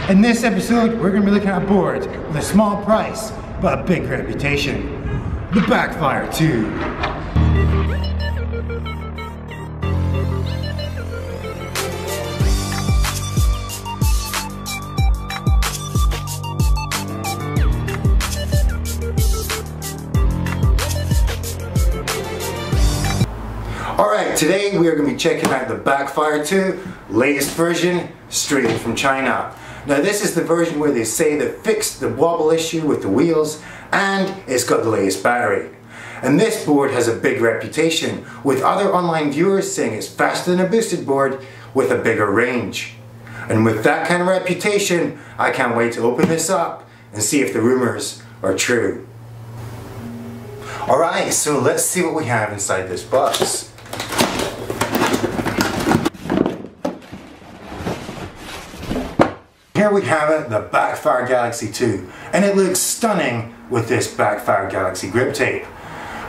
In this episode, we're going to be looking at boards with a small price, but a big reputation. The Backfire 2. Alright, today we are going to be checking out the Backfire 2, latest version, straight from China. Now this is the version where they say they fixed the wobble issue with the wheels and it's got the latest battery. And this board has a big reputation, with other online viewers saying it's faster than a boosted board with a bigger range. And with that kind of reputation, I can't wait to open this up and see if the rumors are true. Alright, so let's see what we have inside this box. Here we have it, the Backfire Galaxy 2, and it looks stunning with this Backfire Galaxy grip tape.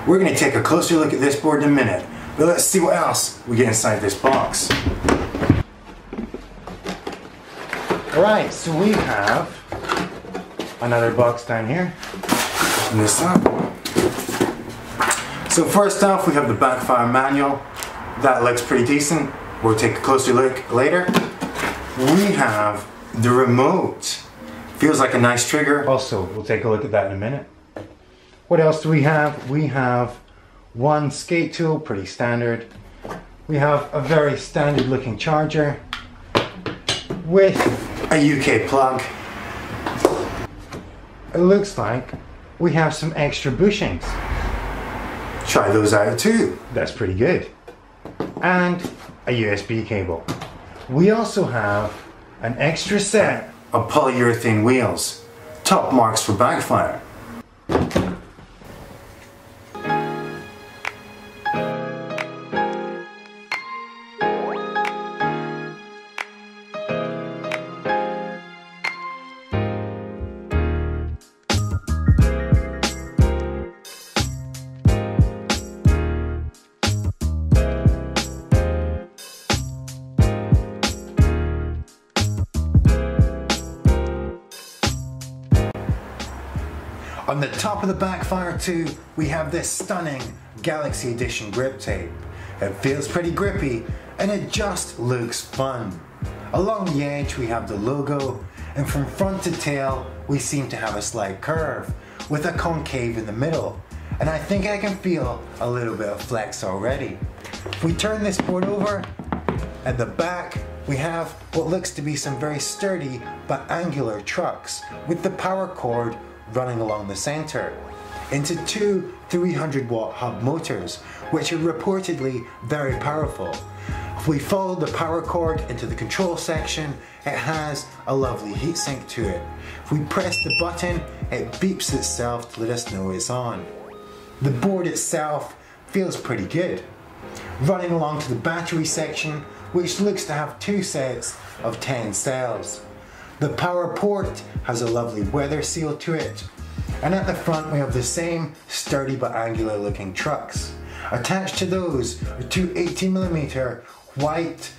We're going to take a closer look at this board in a minute, but let's see what else we get inside this box. Alright, so we have another box down here. Open this up. So first off, we have the Backfire manual. That looks pretty decent. We'll take a closer look later. We have the remote. Feels like a nice trigger. Also, we'll take a look at that in a minute. What else do we have? We have one skate tool, pretty standard. We have a very standard looking charger with a UK plug. It looks like we have some extra bushings. Try those out too. That's pretty good. And a USB cable. We also have an extra set of polyurethane wheels. Top marks for Backfire. On the top of the Backfire 2, we have this stunning Galaxy Edition grip tape. It feels pretty grippy and it just looks fun. Along the edge we have the logo, and from front to tail we seem to have a slight curve with a concave in the middle. And I think I can feel a little bit of flex already. If we turn this board over, at the back we have what looks to be some very sturdy but angular trucks with the power cord running along the center into two 300-watt hub motors, which are reportedly very powerful. If we follow the power cord into the control section, it has a lovely heatsink to it. If we press the button, it beeps itself to let us know it's on. The board itself feels pretty good. Running along to the battery section, which looks to have two sets of 10 cells. The power port has a lovely weather seal to it, and at the front we have the same sturdy but angular looking trucks. Attached to those are two 18mm white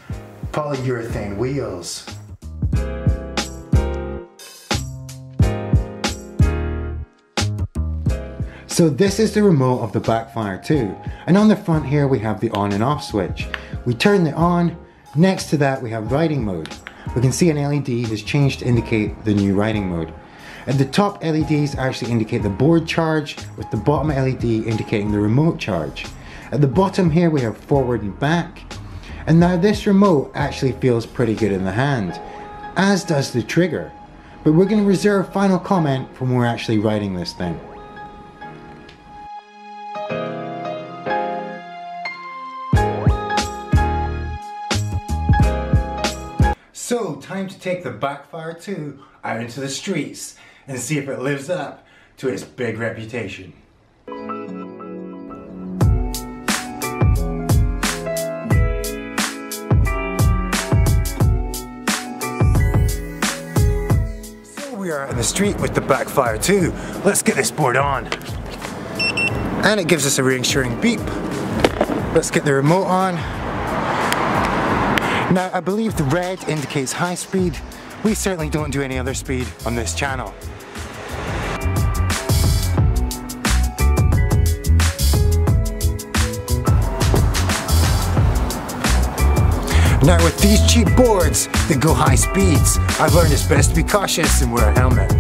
polyurethane wheels. So this is the remote of the Backfire 2, and on the front here we have the on and off switch. We turn it on, next to that we have riding mode. We can see an LED has changed to indicate the new riding mode. At the top LEDs actually indicate the board charge, with the bottom LED indicating the remote charge. At the bottom here we have forward and back. And now this remote actually feels pretty good in the hand, as does the trigger. But we're going to reserve final comment for when we're actually riding this thing. So, time to take the Backfire 2 out into the streets and see if it lives up to its big reputation. So we are in the street with the Backfire 2. Let's get this board on. And it gives us a reassuring beep. Let's get the remote on. Now I believe the red indicates high speed, We certainly don't do any other speed on this channel. Now with these cheap boards that go high speeds, I've learned it's best to be cautious and wear a helmet.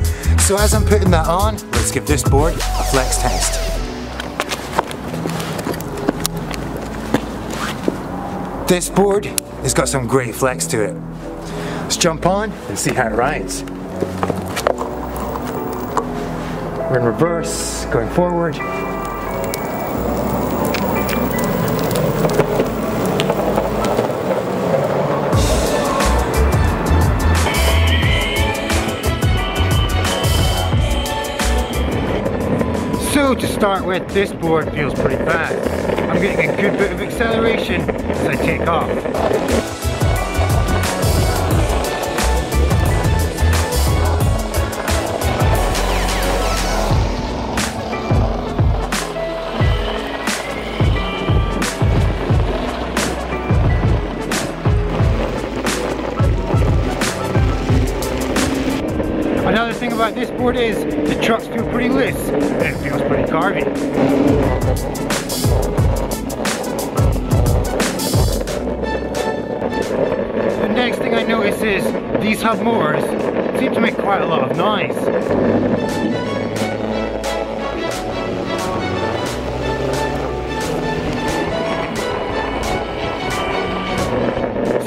So as I'm putting that on, let's give this board a flex test. This board has got some great flex to it. Let's jump on and see how it rides. We're in reverse, going forward. So to start with, this board feels pretty fast. I'm getting a good bit of acceleration as I take off. Another thing about this board is the trucks feel pretty loose and it feels pretty carvy. The next thing I notice is these hub motors seem to make quite a lot of noise.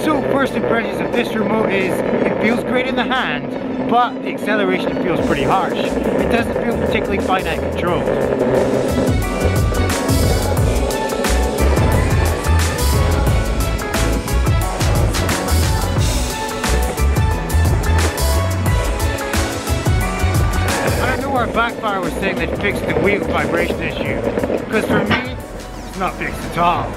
So first impressions of this remote is it feels great in the hand, but the acceleration feels pretty harsh. It doesn't feel particularly finite controlled. I don't know where Backfire was saying they'd fixed the wheel vibration issue, because for me, it's not fixed at all.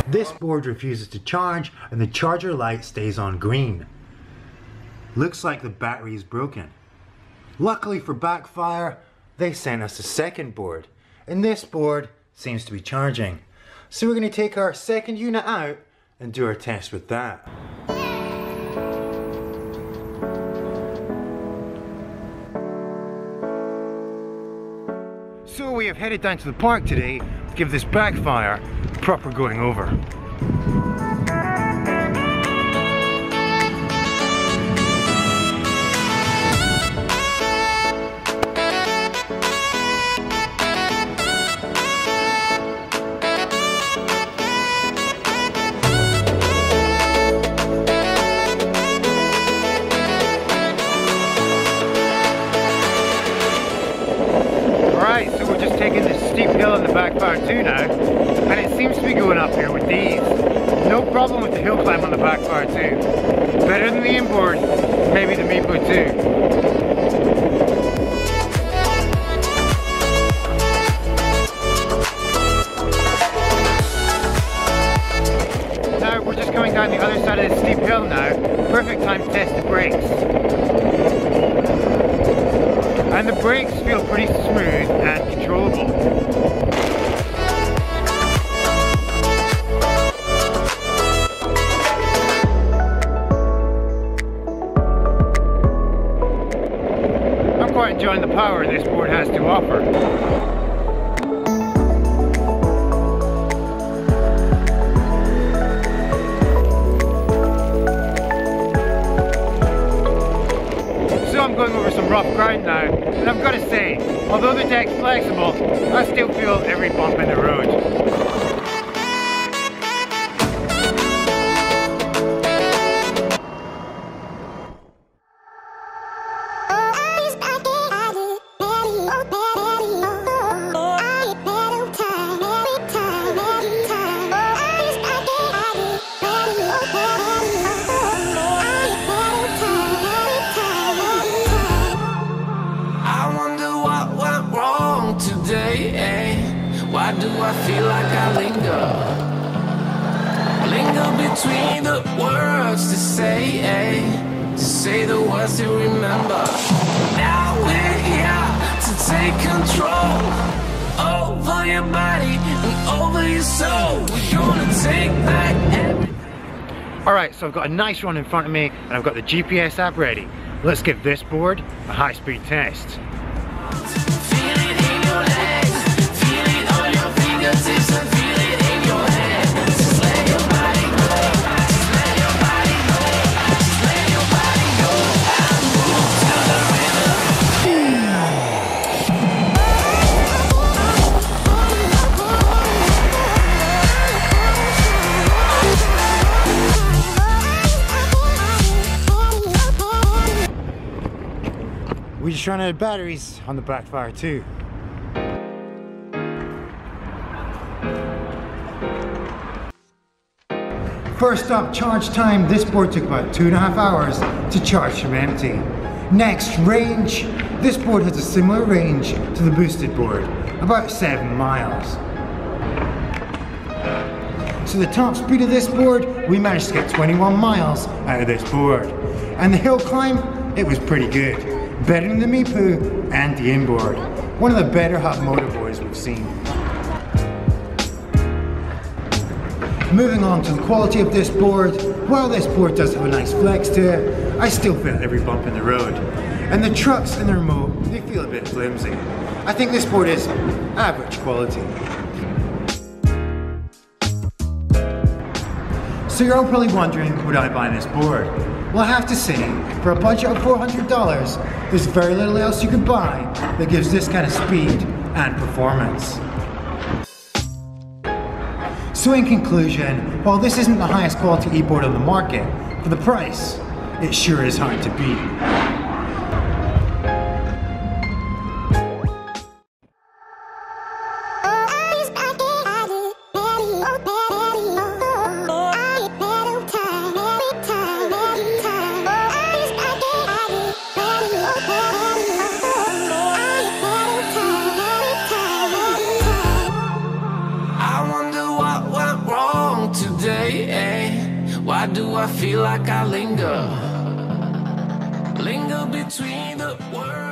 This board refuses to charge and the charger light stays on green. Looks like the battery is broken. Luckily for Backfire, they sent us a second board, and this board seems to be charging. So we're going to take our second unit out and do our test with that. So we have headed down to the park today to give this Backfire a proper going over. So we're just taking this steep hill in the Backfire 2 now, and it seems to be going up here with these. No problem with the hill climb on the Backfire 2. Better than the inboard, maybe the Meepo 2. Now we're just coming down the other side of this steep hill now. Perfect time to test the brakes. And the brakes feel pretty smooth and controllable. I'm quite enjoying the power this board has to offer. I'm going over some rough ground now, and I've got to say, although the deck's flexible, I still feel every bump in the road. Why do I feel like I linger between the words to say the words to remember. Now we're here. body and soul. We're gonna take back everything. Alright, so I've got a nice run in front of me and I've got the GPS app ready. Let's give this board a high-speed test. Feel it in your legs, feel it on your fingertips, and feel it in your head. Just let your body go, just let your body go, just let your body go. And move to the rhythm. We just ran out of batteries on the Backfire 2. First up, charge time. This board took about 2.5 hours to charge from empty. Next, range. This board has a similar range to the boosted board, about 7 miles. So the top speed of this board, we managed to get 21 miles out of this board. And the hill climb, it was pretty good. Better than the Meepoo and the inboard. One of the better hub motorboards we've seen. Moving on to the quality of this board, while this board does have a nice flex to it, I still feel every bump in the road. And the trucks and the remote, they feel a bit flimsy. I think this board is average quality. So you're all probably wondering, would I buy this board? Well, I have to say, for a budget of $400, there's very little else you could buy that gives this kind of speed and performance. So in conclusion, while this isn't the highest quality e-board on the market, for the price, it sure is hard to beat. Why do I feel like I linger between the words?